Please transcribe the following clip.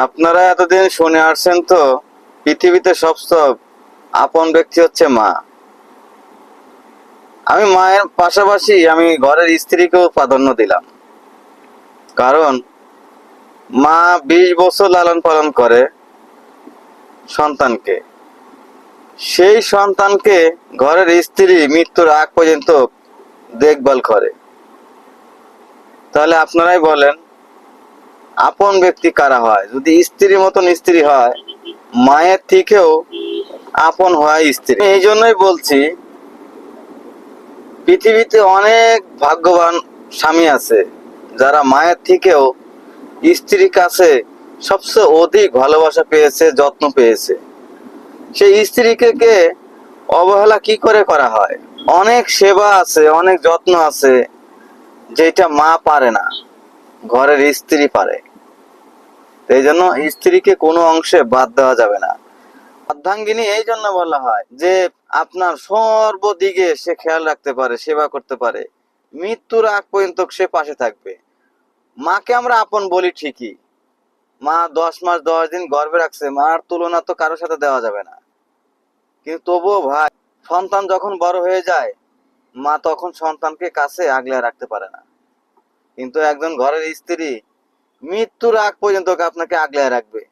আপনারা এতদিন শুনে আসছেন তো পৃথিবীতে সবচেয়ে আপন ব্যক্তি হচ্ছে মা। আমি মায়ের পাশাপাশি আমি ঘরের স্ত্রীকেও প্রাধান্য দিলাম। কারণ মা 20 বছর লালন পালন করে সন্তানকে। সেই সন্তানকে ঘরের স্ত্রী মৃত্যুর আগ পর্যন্ত দেখভাল করে। তাহলে আপনারাই বলেন, আপন ব্যক্তি কারা হয়? যদি স্ত্রীর মতন স্ত্রী হয়, মায়ের থেকেও আপন হয় স্ত্রী। এই জন্যই বলছি, পৃথিবীতে অনেক ভাগ্যবান স্বামী আছে যারা মায়ের থেকেও স্ত্রীর কাছে সবচেয়ে অধিক ভালোবাসা পেয়েছে, যত্ন পেয়েছে। সেই স্ত্রীকে অবহেলা কি করে করা হয়? অনেক সেবা আছে, অনেক যত্ন আছে, যেটা মা পারে না, ঘরের স্ত্রী পারে। এই জন্য স্ত্রীকে কোনো অংশে বাদ দেওয়া যাবে না। অর্ধাঙ্গিনী এই জন্য বলা হয় যে আপনার সর্বদিকে সে খেয়াল রাখতে পারে, সেবা করতে পারে, মৃত্যুর আগ পর্যন্ত সে পাশে থাকবে। মাকে আমরা আপন বলি ঠিকই, মা 10 মাস 10 দিন গর্ভে রাখছে, মার তুলনা তো কারোর সাথে দেওয়া যাবে না। কিন্তু তবুও ভাই, সন্তান যখন বড় হয়ে যায়, মা তখন সন্তানকে কাছে আগলে রাখতে পারে না। কিন্তু একজন ঘরের স্ত্রী মৃত্যুর আগ পর্যন্ত আপনাকে আগলে রাখবে।